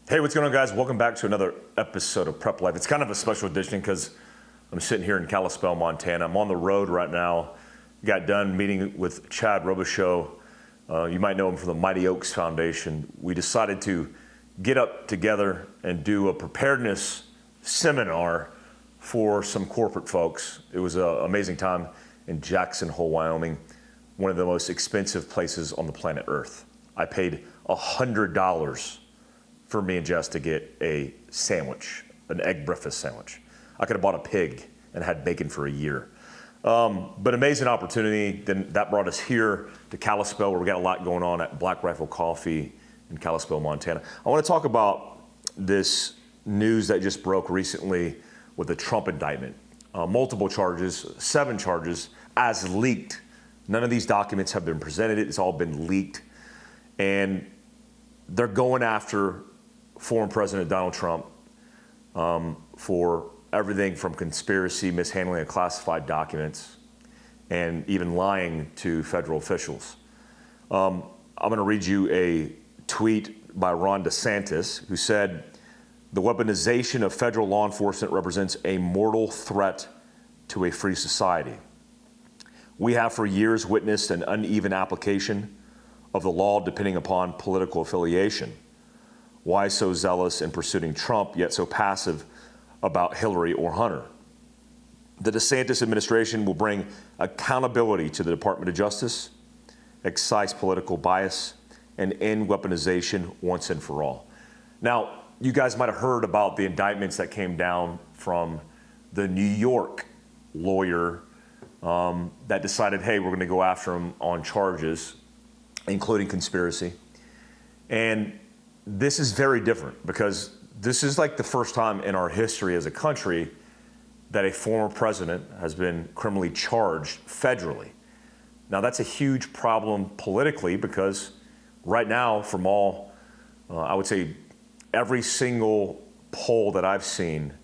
Hey, what's going on, guys? Welcome back to another episode of Prep Life. It's kind of a special edition because I'm sitting here in Kalispell, Montana. I'm on the road right now. Got done meeting with Chad Robichaux. You might know him from the Mighty Oaks Foundation. We decided to get up together and do a preparedness seminar for some corporate folks. It was an amazing time in Jackson Hole, Wyoming, one of the most expensive places on the planet Earth. I paid $100 for me and Jess to get a sandwich, an egg breakfast sandwich. I could have bought a pig and had bacon for a year. But amazing opportunity. Then that brought us here to Kalispell, where we got a lot going on at Black Rifle Coffee in Kalispell, Montana. I want to talk about this news that just broke recently with the Trump indictment. Multiple charges, 7 charges, as leaked. None of these documents have been presented. It's all been leaked. And they're going after former President Donald Trump for everything from conspiracy, mishandling of classified documents, and even lying to federal officials. I'm going to read you a tweet by Ron DeSantis, who said, "The weaponization of federal law enforcement represents a mortal threat to a free society. We have for years witnessed an uneven application of the law depending upon political affiliation. Why so zealous in pursuing Trump, yet so passive about Hillary or Hunter? The DeSantis administration will bring accountability to the Department of Justice, excise political bias, and end weaponization once and for all." Now, you guys might have heard about the indictments that came down from the New York lawyer that decided, hey, we're going to go after him on charges, including conspiracy. And this is very different because this is like the first time in our history as a country that a former president has been criminally charged federally. Now, that's a huge problem politically because right now, from all, I would say every single poll that I've seen,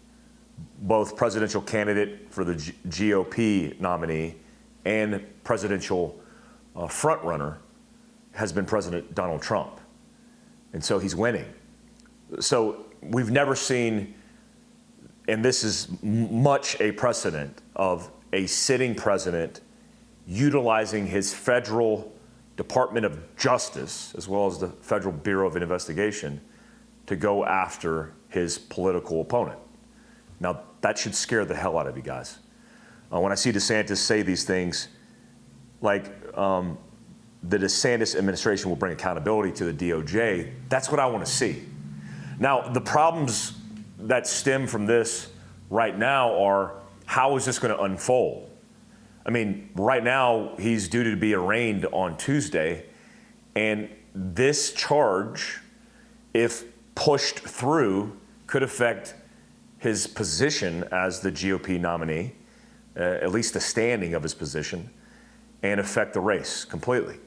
both presidential candidate for the GOP nominee and presidential frontrunner has been President Donald Trump. And so he's winning. So we've never seen, and this is much a precedent, of a sitting president utilizing his federal Department of Justice, as well as the Federal Bureau of Investigation, to go after his political opponent. Now, that should scare the hell out of you guys. When I see DeSantis say these things, like the DeSantis administration will bring accountability to the DOJ, that's what I want to see. Now, the problems that stem from this right now are, how is this going to unfold? I mean, right now, he's due to be arraigned on Tuesday, and this charge, if pushed through, could affect his position as the GOP nominee, at least the standing of his position, and affect the race completely.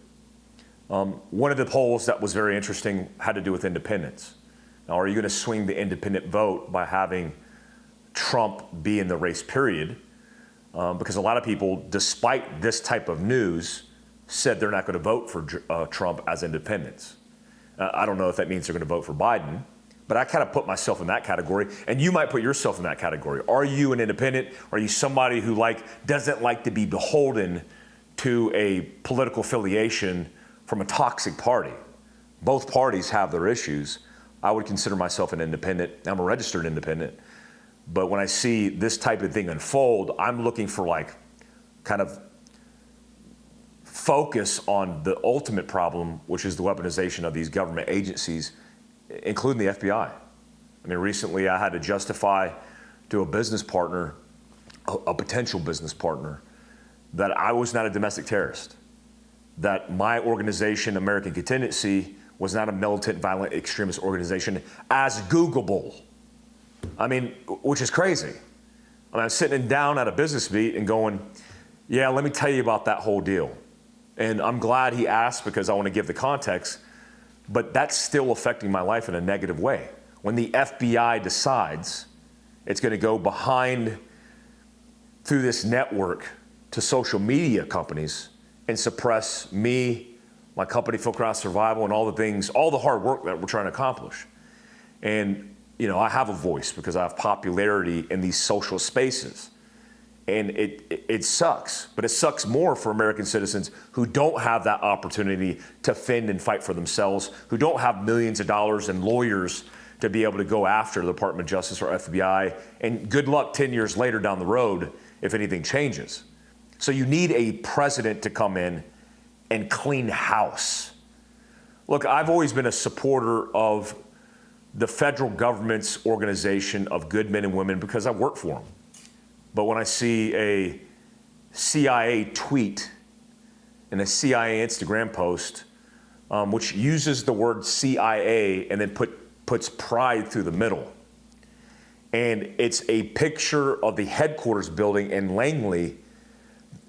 One of the polls that was very interesting had to do with independents. Now, are you going to swing the independent vote by having Trump be in the race, period? Because a lot of people, despite this type of news, said they're not going to vote for Trump as independents. I don't know if that means they're going to vote for Biden, but I kind of put myself in that category, and you might put yourself in that category. Are you an independent? Are you somebody who doesn't like to be beholden to a political affiliation from a toxic party? Both parties have their issues. I would consider myself an independent. I'm a registered independent. But when I see this type of thing unfold, I'm looking for kind of focus on the ultimate problem, which is the weaponization of these government agencies, including the FBI. I mean, recently I had to justify to a business partner, a potential business partner, that I was not a domestic terrorist, that my organization, American Contingency, was not a militant, violent, extremist organization as Googleable. I mean, which is crazy. I mean, I'm sitting down at a business meet and going, yeah, let me tell you about that whole deal. And I'm glad he asked because I want to give the context, but that's still affecting my life in a negative way. When the FBI decides it's going to go behind through this network to social media companies and suppress me, my company, Fieldcraft Survival, and all the things, all the hard work that we're trying to accomplish. And, I have a voice because I have popularity in these social spaces. And it sucks, but it sucks more for American citizens who don't have that opportunity to fend and fight for themselves, who don't have millions of dollars and lawyers to be able to go after the Department of Justice or FBI. And good luck 10 years later down the road if anything changes. So you need a president to come in and clean house. Look, I've always been a supporter of the federal government's organization of good men and women because I work for them. But when I see a CIA tweet and a CIA Instagram post, which uses the word CIA and then puts pride through the middle, and it's a picture of the headquarters building in Langley,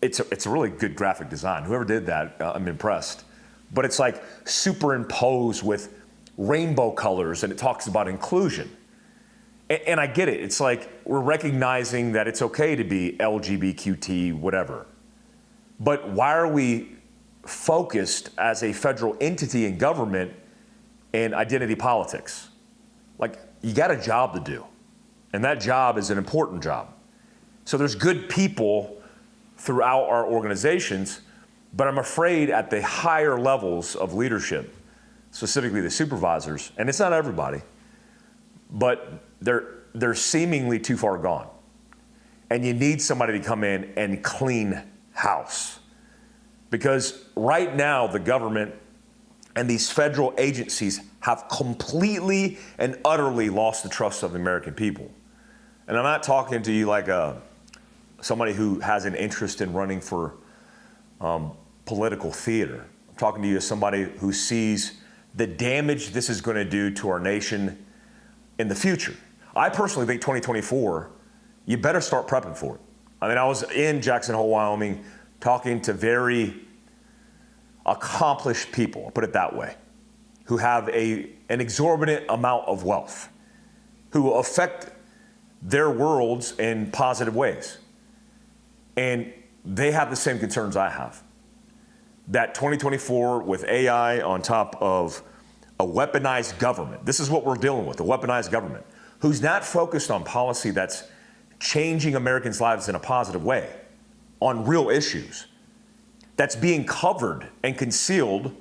it's a really good graphic design. Whoever did that, I'm impressed. But it's like superimposed with rainbow colors, and it talks about inclusion. And I get it. It's like we're recognizing that it's okay to be LGBTQT, whatever. But why are we focused as a federal entity in government in identity politics? Like, you got a job to do. And that job is an important job. So there's good people throughout our organizations, but I'm afraid at the higher levels of leadership, specifically the supervisors, and it's not everybody, but they're seemingly too far gone. And you need somebody to come in and clean house. Because right now, the government and these federal agencies have completely and utterly lost the trust of the American people. And I'm not talking to you like somebody who has an interest in running for political theater. I'm talking to you as somebody who sees the damage this is going to do to our nation in the future. I personally think 2024, you better start prepping for it. I mean, I was in Jackson Hole, Wyoming, talking to very accomplished people, I'll put it that way, who have an exorbitant amount of wealth, who will affect their worlds in positive ways. And they have the same concerns I have. That 2024 with AI on top of a weaponized government, this is what we're dealing with, a weaponized government, who's not focused on policy that's changing Americans' lives in a positive way, on real issues, that's being covered and concealed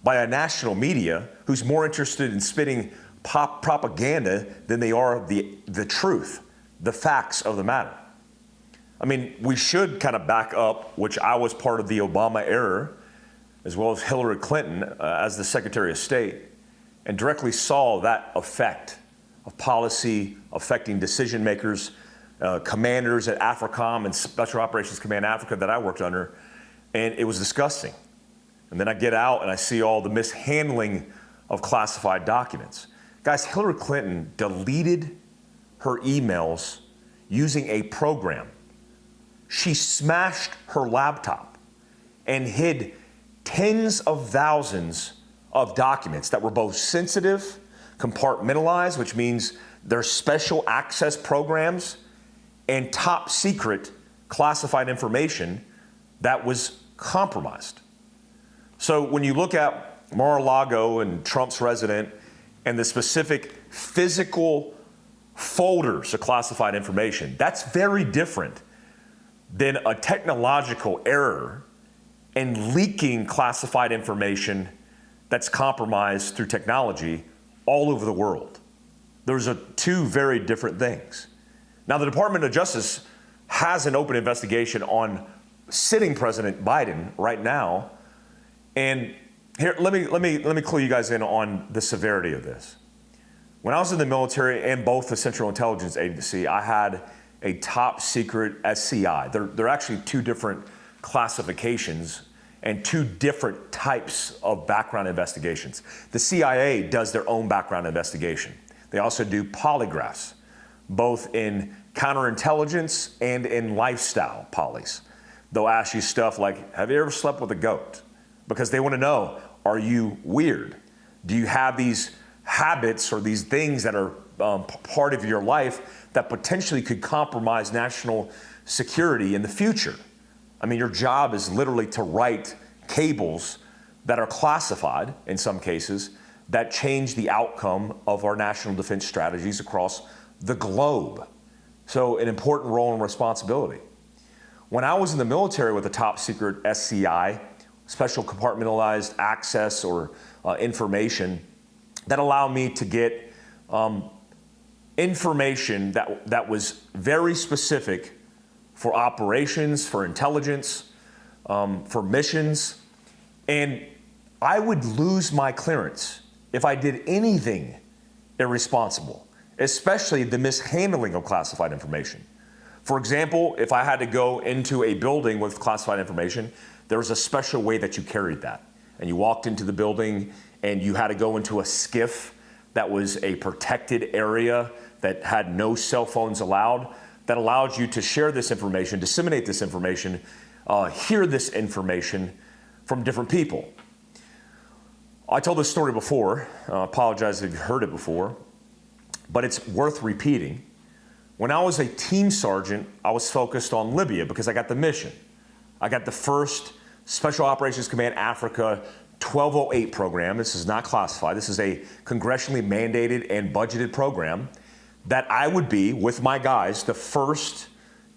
by a national media who's more interested in spitting propaganda than they are the truth, the facts of the matter. I mean, we should kind of back up, which I was part of the Obama era, as well as Hillary Clinton as the Secretary of State, and directly saw that effect of policy affecting decision makers, commanders at AFRICOM and Special Operations Command Africa that I worked under, and it was disgusting. And then I get out and I see all the mishandling of classified documents. Guys, Hillary Clinton deleted her emails using a program. She smashed her laptop and hid tens of thousands of documents that were both sensitive, compartmentalized, which means they're special access programs, and top secret classified information that was compromised. So when you look at Mar-a-Lago and Trump's resident and the specific physical folders of classified information, that's very different than a technological error in leaking classified information that's compromised through technology all over the world. Those are two very different things. Now, the Department of Justice has an open investigation on sitting President Biden right now. And here, let me clue you guys in on the severity of this. When I was in the military and both the Central Intelligence Agency, I had a top secret SCI. They're actually two different classifications and two different types of background investigations. The CIA does their own background investigation. They also do polygraphs, both in counterintelligence and in lifestyle polys. They'll ask you stuff like, have you ever slept with a goat? Because they want to know, are you weird? Do you have these habits or these things that are part of your life that potentially could compromise national security in the future? I mean, your job is literally to write cables that are classified in some cases that changed the outcome of our national defense strategies across the globe. So an important role and responsibility. When I was in the military with a top secret SCI, special compartmentalized access or information, that allowed me to get information that was very specific for operations, for intelligence, for missions. And I would lose my clearance if I did anything irresponsible, especially the mishandling of classified information. For example, if I had to go into a building with classified information, there was a special way that you carried that. And you walked into the building and you had to go into a skiff that was a protected area that had no cell phones allowed, that allowed you to share this information, disseminate this information, hear this information from different people. I told this story before, apologize if you've heard it before, but it's worth repeating. When I was a team sergeant, I was focused on Libya because I got the mission. I got the first Special Operations Command Africa 1208 program. This is not classified. This is a congressionally mandated and budgeted program that I would be, with my guys, the first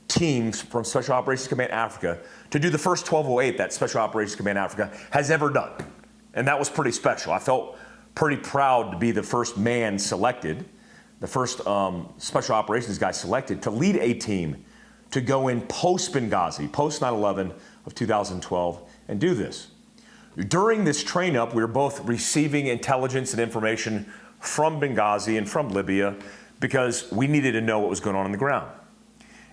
team from Special Operations Command Africa to do the first 1208 that Special Operations Command Africa has ever done. And that was pretty special. I felt pretty proud to be the first man selected, the first Special Operations guy selected to lead a team to go in post-Benghazi, post 9/11 of 2012, and do this. During this train-up, we were both receiving intelligence and information from Benghazi and from Libya because we needed to know what was going on the ground.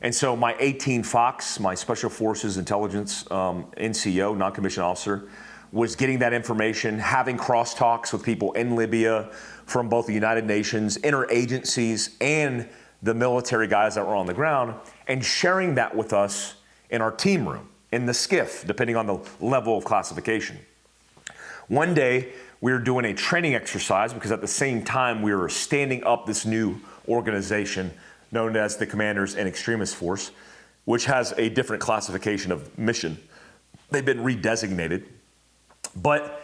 And so my 18 Fox, my Special Forces Intelligence NCO, non-commissioned officer, was getting that information, having crosstalks with people in Libya from both the United Nations, interagencies, and the military guys that were on the ground, and sharing that with us in our team room, in the skiff, depending on the level of classification. One day, we were doing a training exercise because at the same time we were standing up this new organization known as the Commanders and Extremist Force, which has a different classification of mission. They've been redesignated. But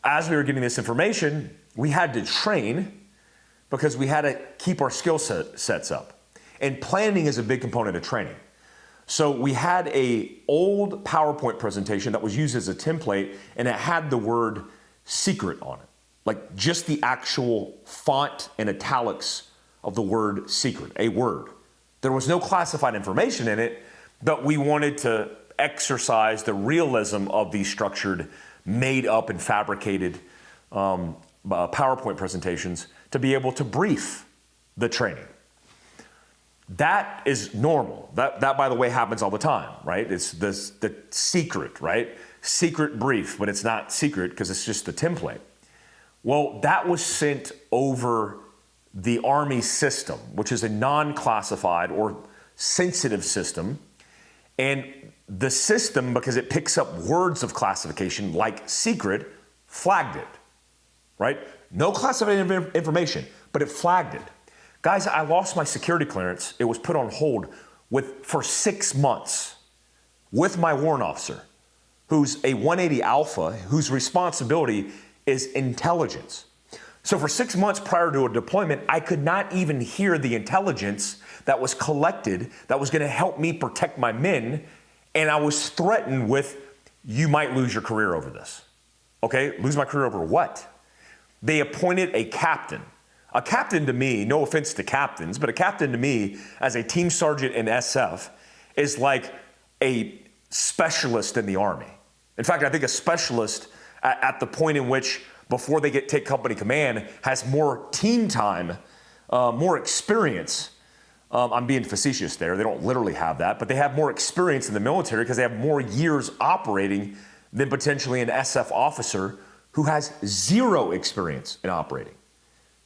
as we were getting this information, we had to train because we had to keep our skill sets up. And planning is a big component of training. So we had an old PowerPoint presentation that was used as a template, and it had the word secret on it, like just the actual font and italics of the word secret, a word. There was no classified information in it, but we wanted to exercise the realism of these structured, made up and fabricated PowerPoint presentations to be able to brief the training. That is normal. That, by the way, happens all the time, right? It's the secret, right? Secret brief, but it's not secret because it's just the template. Well, that was sent over the Army system, which is a non-classified or sensitive system. And the system, because it picks up words of classification like secret, flagged it, right? No classified information, but it flagged it. Guys, I lost my security clearance. It was put on hold for 6 months with my warrant officer, who's a 180 Alpha, whose responsibility is intelligence. So for 6 months prior to a deployment, I could not even hear the intelligence that was collected that was going to help me protect my men. And I was threatened with, you might lose your career over this. Okay, lose my career over what? They appointed a captain. A captain to me, no offense to captains, but a captain to me as a team sergeant in SF is like a specialist in the Army. In fact, I think a specialist at the point in which before they take company command has more team time, more experience. I'm being facetious there. They don't literally have that, but they have more experience in the military because they have more years operating than potentially an SF officer who has zero experience in operating.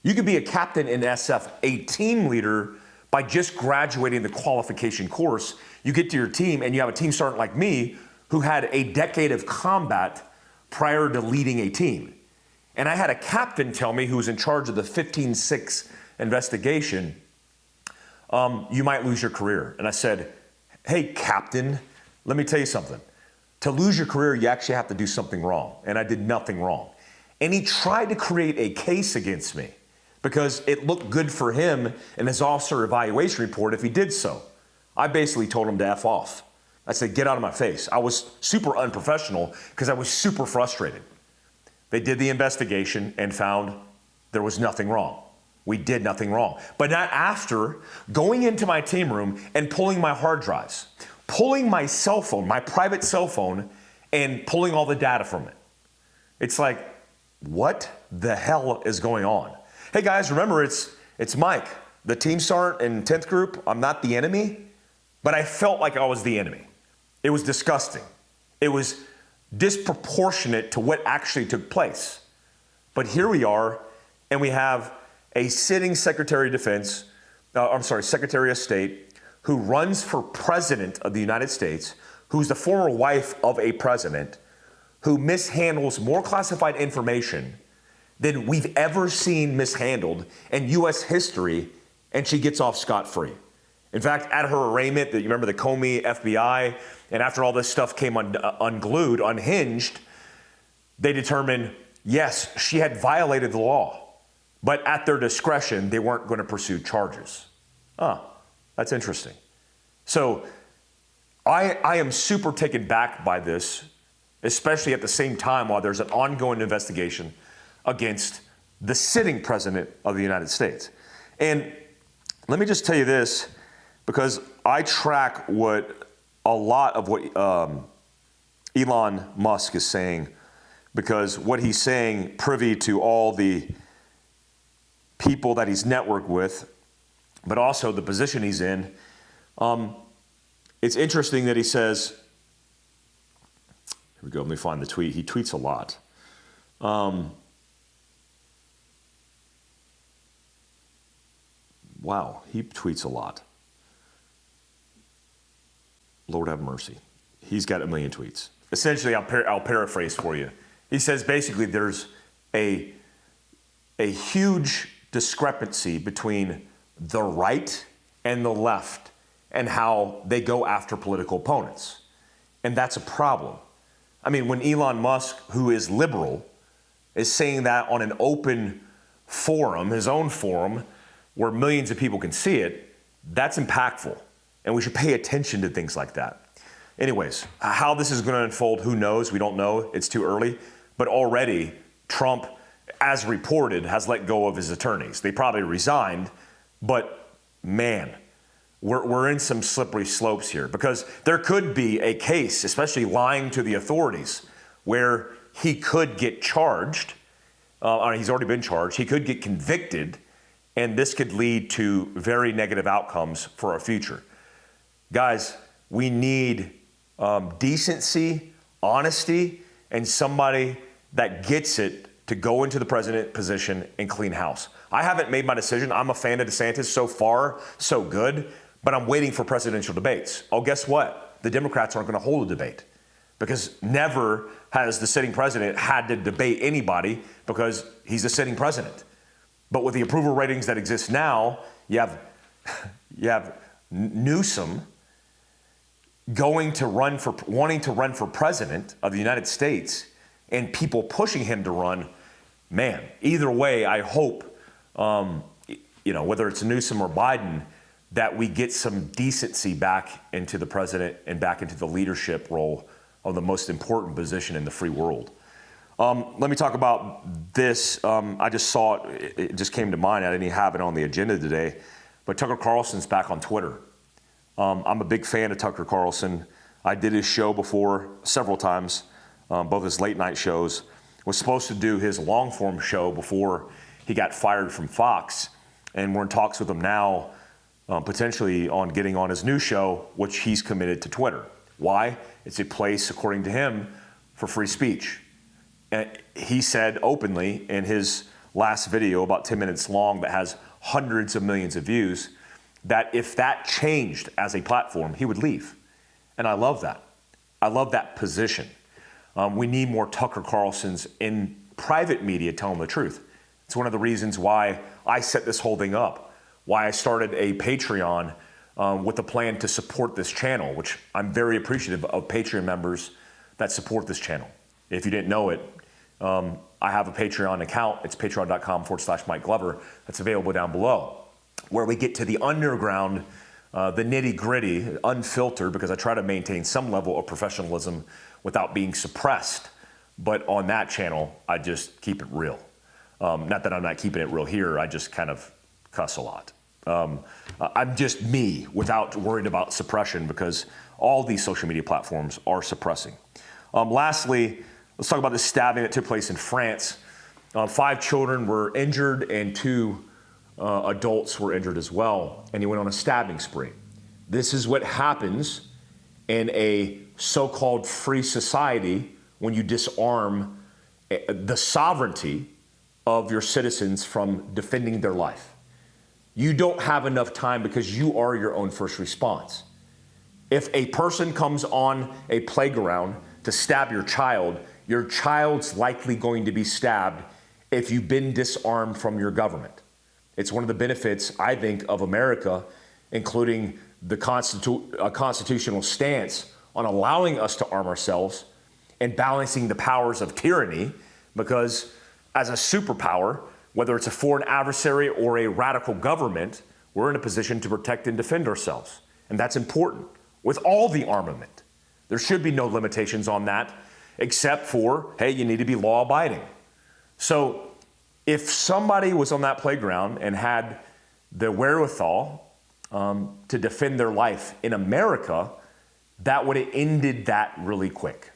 You could be a captain in SF, a team leader, by just graduating the qualification course. You get to your team and you have a team sergeant like me who had a decade of combat prior to leading a team. And I had a captain tell me, who was in charge of the 15-6 investigation, you might lose your career. And I said, hey, captain, let me tell you something. To lose your career, you actually have to do something wrong. And I did nothing wrong. And he tried to create a case against me because it looked good for him in his officer evaluation report if he did so. I basically told him to F off. I said, get out of my face. I was super unprofessional because I was super frustrated. They did the investigation and found there was nothing wrong. We did nothing wrong. But not after going into my team room and pulling my hard drives, pulling my cell phone, my private cell phone, and pulling all the data from it. It's like, what the hell is going on? Hey guys, remember it's Mike, the team sergeant in 10th group. I'm not the enemy, but I felt like I was the enemy. It was disgusting. It was disproportionate to what actually took place. But here we are, and we have a sitting Secretary of Secretary of State, who runs for President of the United States, who's the former wife of a president, who mishandles more classified information than we've ever seen mishandled in U.S. history, and she gets off scot-free. In fact, at her arraignment, you remember the Comey FBI, and after all this stuff came unglued, unhinged, they determined, yes, she had violated the law, but at their discretion, they weren't going to pursue charges. That's interesting. So I am super taken back by this, especially at the same time while there's an ongoing investigation against the sitting president of the United States. And let me just tell you this, because I track a lot of what Elon Musk is saying, because what he's saying, privy to all the people that he's networked with, but also the position he's in. It's interesting that he says, here we go, let me find the tweet. He tweets a lot. Wow, he tweets a lot. Lord have mercy. He's got a million tweets. Essentially, I'll paraphrase for you. He says basically there's a huge discrepancy between the right and the left and how they go after political opponents. And that's a problem. I mean, when Elon Musk, who is liberal, is saying that on an open forum, his own forum, where millions of people can see it, that's impactful. And we should pay attention to things like that. Anyways, how this is going to unfold, who knows? We don't know. It's too early. But already, Trump, as reported, has let go of his attorneys. They probably resigned, but man, we're in some slippery slopes here, because there could be a case, especially lying to the authorities, where he could get charged. He's already been charged. He could get convicted, and this could lead to very negative outcomes for our future. Guys, we need decency, honesty, and somebody that gets it to go into the president position and clean house. I haven't made my decision. I'm a fan of DeSantis. So far, so good. But I'm waiting for presidential debates. Oh, guess what? The Democrats aren't going to hold a debate, because never has the sitting president had to debate anybody, because he's the sitting president. But with the approval ratings that exist now, you have Newsom wanting to run for president of the United States, and people pushing him to run. Man, either way, I hope, whether it's Newsom or Biden, that we get some decency back into the president and back into the leadership role of the most important position in the free world. Let me talk about this. I just saw it. It just came to mind. I didn't even have it on the agenda today. But Tucker Carlson's back on Twitter. I'm a big fan of Tucker Carlson. I did his show before several times, both his late night shows. Was supposed to do his long form show before he got fired from Fox. And we're in talks with him now, potentially on getting on his new show, which he's committed to Twitter. Why? It's a place, according to him, for free speech. And he said openly in his last video, about 10 minutes long, that has hundreds of millions of views, that if that changed as a platform, he would leave. And I love that. I love that position. We need more Tucker Carlsons in private media telling the truth. It's one of the reasons why I set this whole thing up, why I started a Patreon with a plan to support this channel, which I'm very appreciative of Patreon members that support this channel. If you didn't know it, I have a Patreon account. It's patreon.com/Mike Glover. That's available down below, where we get to the underground, the nitty gritty, unfiltered, because I try to maintain some level of professionalism without being suppressed. But on that channel, I just keep it real. Not that I'm not keeping it real here, I just kind of cuss a lot. I'm just me without worried about suppression, because all these social media platforms are suppressing. Lastly, let's talk about the stabbing that took place in France. 5 children were injured and 2 adults were injured as well, and he went on a stabbing spree. This is what happens in a so-called free society when you disarm the sovereignty of your citizens from defending their life. You don't have enough time because you are your own first response. If a person comes on a playground to stab your child's likely going to be stabbed if you've been disarmed from your government. It's one of the benefits, I think, of America, including the constitutional stance on allowing us to arm ourselves and balancing the powers of tyranny, because as a superpower, whether it's a foreign adversary or a radical government, we're in a position to protect and defend ourselves. And that's important. With all the armament, there should be no limitations on that, except for, hey, you need to be law-abiding. So if somebody was on that playground and had the wherewithal to defend their life in America, that would have ended that really quick,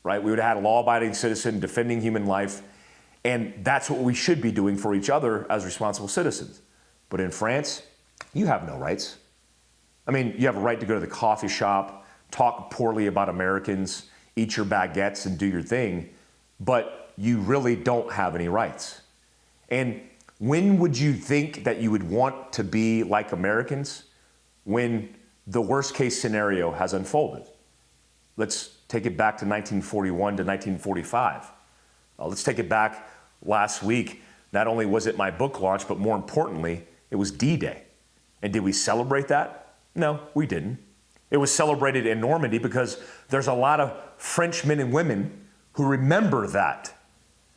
right? We would have had a law-abiding citizen defending human life, and that's what we should be doing for each other as responsible citizens. But in France, you have no rights. I mean, you have a right to go to the coffee shop, talk poorly about Americans, eat your baguettes and do your thing, but you really don't have any rights. And when would you think that you would want to be like Americans? When the worst case scenario has unfolded. Let's take it back to 1941 to 1945. Let's take it back last week. Not only was it my book launch, but more importantly, it was D-Day. And did we celebrate that? No, we didn't. It was celebrated in Normandy because there's a lot of French men and women who remember that.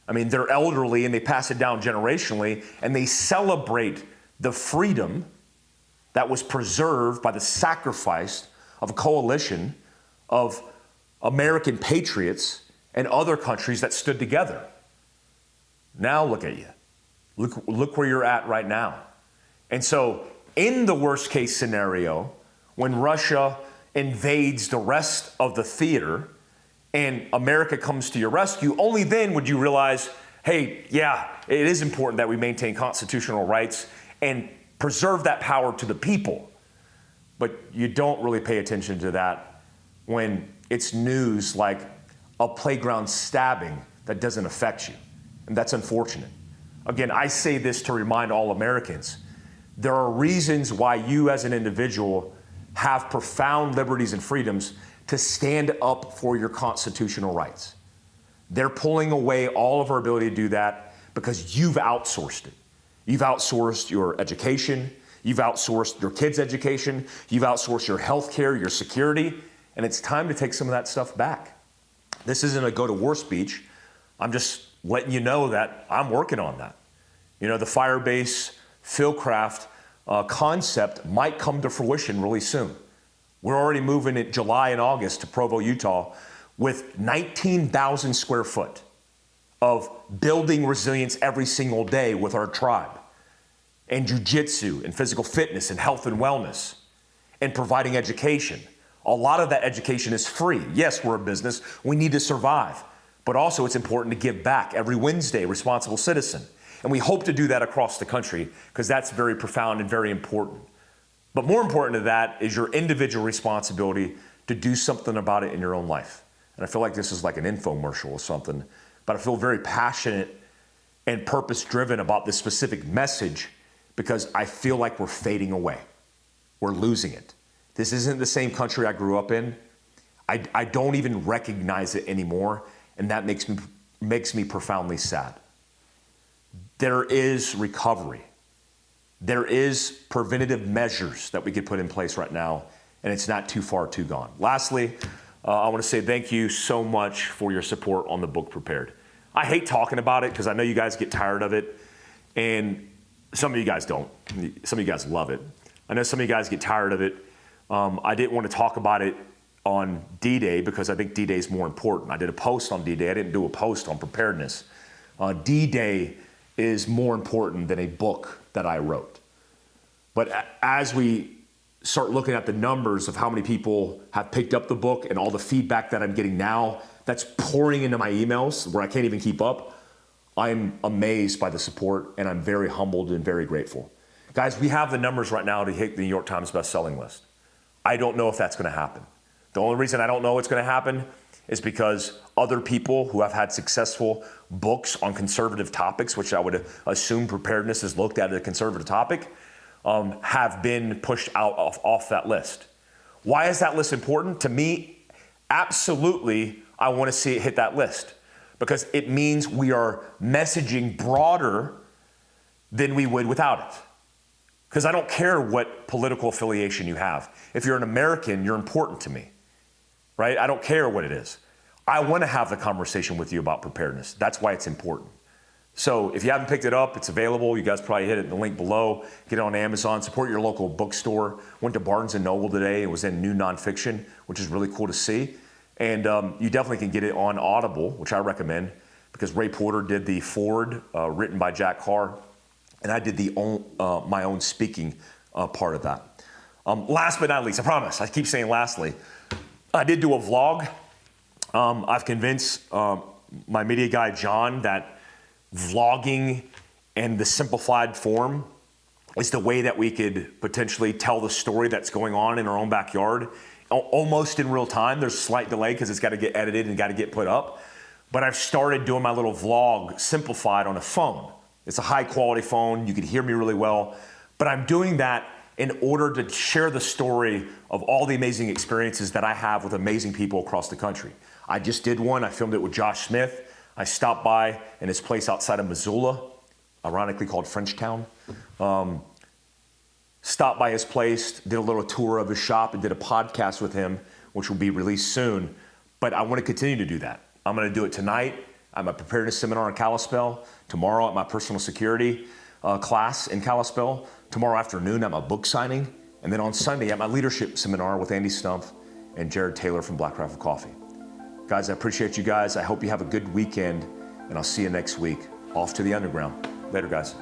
I mean, they're elderly and they pass it down generationally, and they celebrate the freedom that was preserved by the sacrifice of a coalition of American patriots and other countries that stood together. Now look at you. Look where you're at right now. And so in the worst case scenario, when Russia invades the rest of the theater and America comes to your rescue, only then would you realize, hey, yeah, it is important that we maintain constitutional rights and preserve that power to the people. But you don't really pay attention to that when it's news like a playground stabbing that doesn't affect you. And that's unfortunate. Again, I say this to remind all Americans, there are reasons why you as an individual have profound liberties and freedoms to stand up for your constitutional rights. They're pulling away all of our ability to do that because you've outsourced it. You've outsourced your education, you've outsourced your kids' education, you've outsourced your health care, your security, and it's time to take some of that stuff back. This isn't a go to war speech. I'm just letting you know that I'm working on that. You know, the Firebase Fieldcraft concept might come to fruition really soon. We're already moving in July and August to Provo, Utah, with 19,000 square foot of building resilience every single day with our tribe, and jujitsu and physical fitness and health and wellness, and providing education. A lot of that education is free. Yes, we're a business. We need to survive. But also it's important to give back every Wednesday, responsible citizen. And we hope to do that across the country because that's very profound and very important. But more important to that is your individual responsibility to do something about it in your own life. And I feel like this is like an infomercial or something, but I feel very passionate and purpose-driven about this specific message because I feel like we're fading away. We're losing it. This isn't the same country I grew up in. I don't even recognize it anymore, and that makes me profoundly sad. There is recovery. There is preventative measures that we could put in place right now, and it's not too far too gone. Lastly, I want to say thank you so much for your support on the book Prepared. I hate talking about it because I know you guys get tired of it, and some of you guys don't. Some of you guys love it. I know some of you guys get tired of it. I didn't want to talk about it on D-Day because I think D-Day is more important. I did a post on D-Day. I didn't do a post on preparedness. D-Day is more important than a book that I wrote. But as we start looking at the numbers of how many people have picked up the book and all the feedback that I'm getting now, that's pouring into my emails where I can't even keep up, I'm amazed by the support, and I'm very humbled and very grateful. Guys, we have the numbers right now to hit the New York Times bestselling list. I don't know if that's going to happen. The only reason I don't know what's going to happen is because other people who have had successful books on conservative topics, which I would assume preparedness is looked at as a conservative topic, have been pushed out off that list. Why is that list important? To me, absolutely, I want to see it hit that list because it means we are messaging broader than we would without it. Because I don't care what political affiliation you have. If you're an American, you're important to me, right? I don't care what it is. I want to have the conversation with you about preparedness. That's why it's important. So if you haven't picked it up, it's available. You guys probably hit it in the link below. Get it on Amazon. Support your local bookstore. Went to Barnes & Noble today. It was in new nonfiction, which is really cool to see. And you definitely can get it on Audible, which I recommend, because Ray Porter did the foreword written by Jack Carr, and I did my own speaking part of that. Last but not least, I promise, I keep saying lastly, I did do a vlog. I've convinced my media guy, John, that vlogging in the simplified form is the way that we could potentially tell the story that's going on in our own backyard, almost in real time. There's a slight delay because it's got to get edited and got to get put up. But I've started doing my little vlog simplified on a phone. It's a high quality phone. You can hear me really well. But I'm doing that in order to share the story of all the amazing experiences that I have with amazing people across the country. I just did one. I filmed it with Josh Smith. I stopped by in his place outside of Missoula, ironically called Frenchtown. Stopped by his place, did a little tour of his shop, and did a podcast with him, which will be released soon. But I want to continue to do that. I'm going to do it tonight at my preparedness seminar in Kalispell, tomorrow at my personal security class in Kalispell, tomorrow afternoon at my book signing, and then on Sunday at my leadership seminar with Andy Stumpf and Jared Taylor from Black Rifle Coffee. Guys, I appreciate you guys. I hope you have a good weekend, and I'll see you next week. Off to the underground. Later, guys.